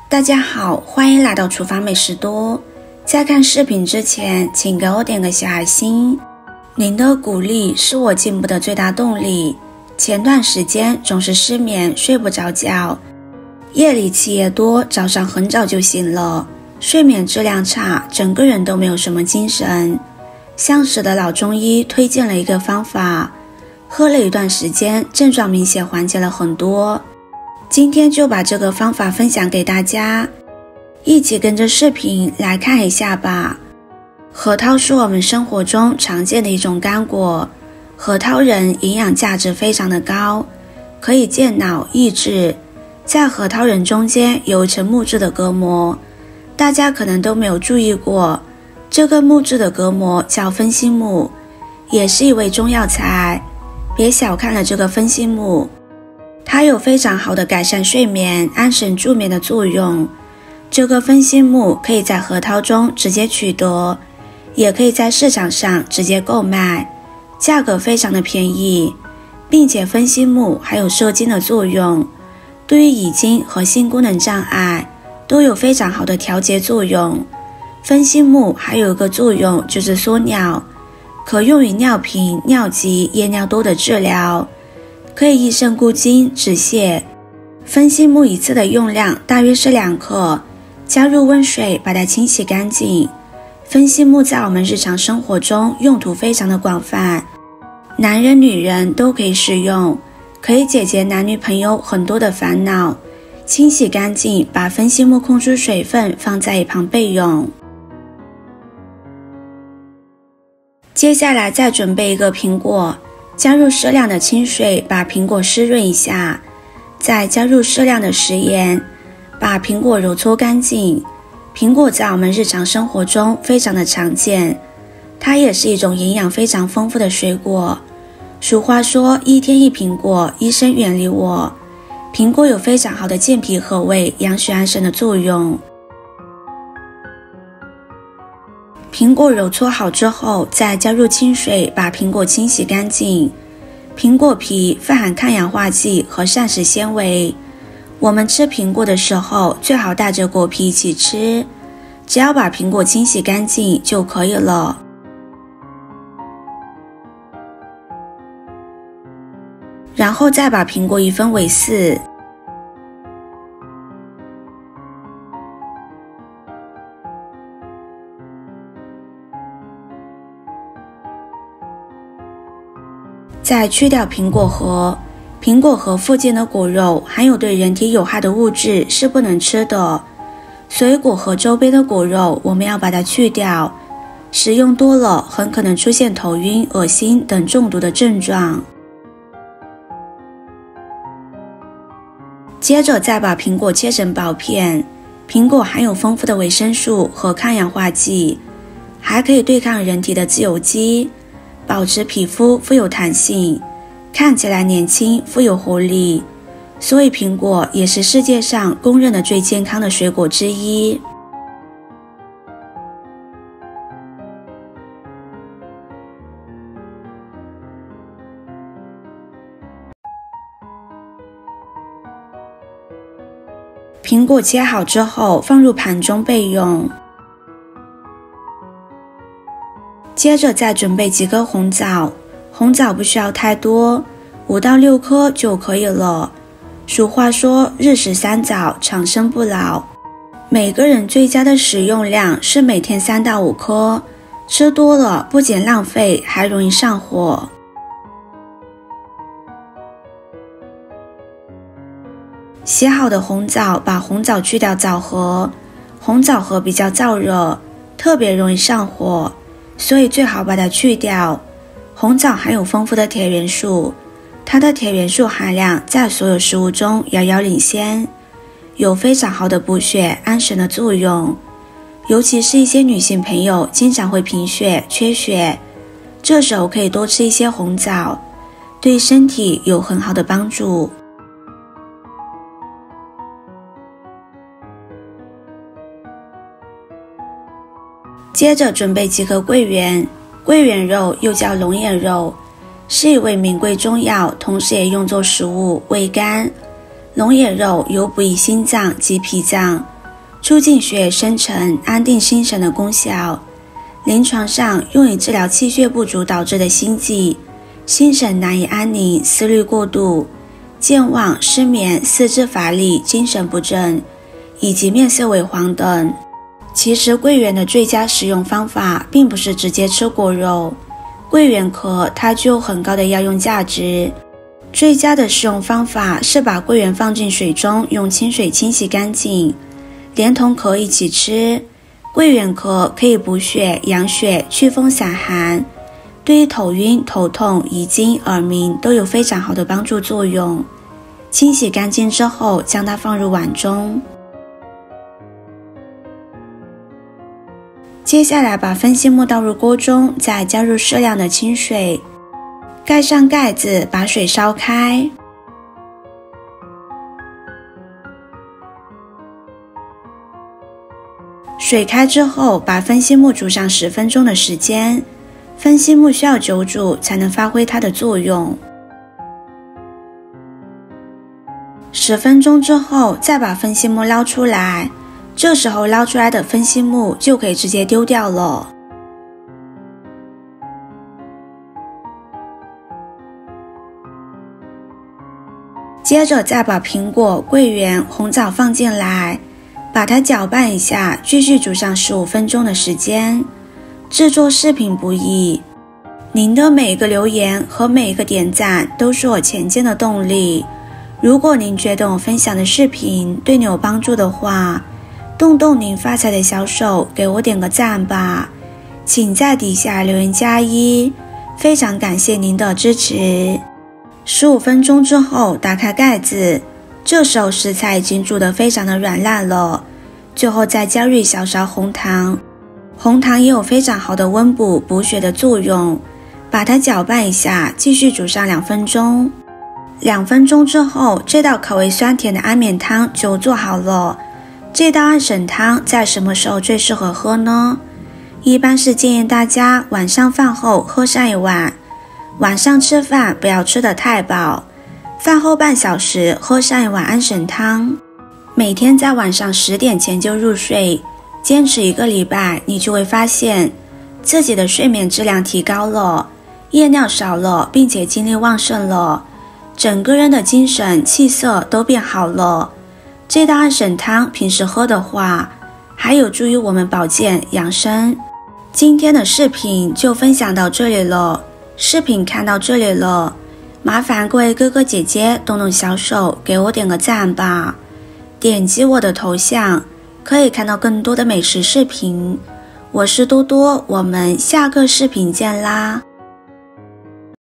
大家好，欢迎来到厨房美食多。在看视频之前，请给我点个小爱心，您的鼓励是我进步的最大动力。前段时间总是失眠，睡不着觉，夜里起夜多，早上很早就醒了，睡眠质量差，整个人都没有什么精神。相识的老中医推荐了一个方法，喝了一段时间，症状明显缓解了很多。今天就把这个方法分享给大家，一起跟着视频来看一下吧。核桃是我们生活中常见的一种干果，核桃仁营养价值非常的高，可以健脑益智。在核桃仁中间有一层木质的隔膜，大家可能都没有注意过，这个木质的隔膜叫分心木，也是一味中药材。别小看了这个分心木，它有非常好的改善睡眠、安神助眠的作用。这个分心木可以在核桃中直接取得，也可以在市场上直接购买，价格非常的便宜，并且分心木还有摄精的作用，对于遗精和性功能障碍都有非常好的调节作用。分心木还有一个作用就是缩尿，可用于尿频、尿急、夜尿多的治疗，可以益肾固精、止泻。分心木一次的用量大约是2克，加入温水把它清洗干净。分心木在我们日常生活中用途非常的广泛，男人女人都可以使用，可以解决男女朋友很多的烦恼。清洗干净，把分心木控出水分，放在一旁备用。接下来再准备一个苹果，加入适量的清水，把苹果湿润一下，再加入适量的食盐，把苹果揉搓干净。苹果在我们日常生活中非常的常见，它也是一种营养非常丰富的水果。俗话说1天1苹果，医生远离我。苹果有非常好的健脾和胃、养血安神的作用。苹果揉搓好之后，再加入清水，把苹果清洗干净。苹果皮富含抗氧化剂和膳食纤维，我们吃苹果的时候最好带着果皮一起吃，只要把苹果清洗干净就可以了。然后再把苹果一分为4，再去掉苹果核。苹果核附近的果肉含有对人体有害的物质，是不能吃的，所以果核周边的果肉我们要把它去掉，食用多了很可能出现头晕、恶心等中毒的症状。接着再把苹果切成薄片，苹果含有丰富的维生素和抗氧化剂，还可以对抗人体的自由基，保持皮肤富有弹性，看起来年轻富有活力，所以苹果也是世界上公认的最健康的水果之一。苹果切好之后放入盘中备用。接着再准备几颗红枣，红枣不需要太多，5到6颗就可以了。俗话说日食3枣，长生不老。每个人最佳的食用量是每天3到5颗，吃多了不仅浪费，还容易上火。洗好的红枣，把红枣去掉枣核，红枣核比较燥热，特别容易上火，所以最好把它去掉。红枣含有丰富的铁元素，它的铁元素含量在所有食物中遥遥领先，有非常好的补血安神的作用。尤其是一些女性朋友经常会贫血、缺血，这时候可以多吃一些红枣，对身体有很好的帮助。接着准备几颗桂圆，桂圆肉又叫龙眼肉，是一味名贵中药，同时也用作食物，味甘。龙眼肉有补益心脏及脾脏，促进血液生成、安定心神的功效。临床上用以治疗气血不足导致的心悸、心神难以安宁、思虑过度、健忘、失眠、四肢乏力、精神不振以及面色萎黄等。其实桂圆的最佳食用方法并不是直接吃果肉，桂圆壳它具有很高的药用价值。最佳的食用方法是把桂圆放进水中，用清水清洗干净，连同壳一起吃。桂圆壳可以补血、养血、祛风散寒，对于头晕、头痛、遗精、耳鸣都有非常好的帮助作用。清洗干净之后，将它放入碗中。接下来把分析木倒入锅中，再加入适量的清水，盖上盖子，把水烧开。水开之后，把分析木煮上10分钟的时间。分析木需要久煮才能发挥它的作用。10分钟之后，再把分析木捞出来，这时候捞出来的分析木就可以直接丢掉了。接着再把苹果、桂圆、红枣放进来，把它搅拌一下，继续煮上15分钟的时间。制作视频不易，您的每一个留言和每一个点赞都是我前进的动力。如果您觉得我分享的视频对你有帮助的话，动动您发财的小手，给我点个赞吧。请在底下留言加1，非常感谢您的支持。15分钟之后，打开盖子，这时候食材已经煮得非常的软烂了。最后再加入一小勺红糖，红糖也有非常好的温补补血的作用。把它搅拌一下，继续煮上2分钟。2分钟之后，这道口味酸甜的安眠汤就做好了。这道安神汤在什么时候最适合喝呢？一般是建议大家晚上饭后喝上1碗，晚上吃饭不要吃得太饱，饭后半小时喝上1碗安神汤。每天在晚上10点前就入睡，坚持1个礼拜，你就会发现自己的睡眠质量提高了，夜尿少了，并且精力旺盛了，整个人的精神气色都变好了。这道安神汤平时喝的话，还有助于我们保健养生。今天的视频就分享到这里了，视频看到这里了，麻烦各位哥哥姐姐动动小手，给我点个赞吧。点击我的头像，可以看到更多的美食视频。我是多多，我们下个视频见啦。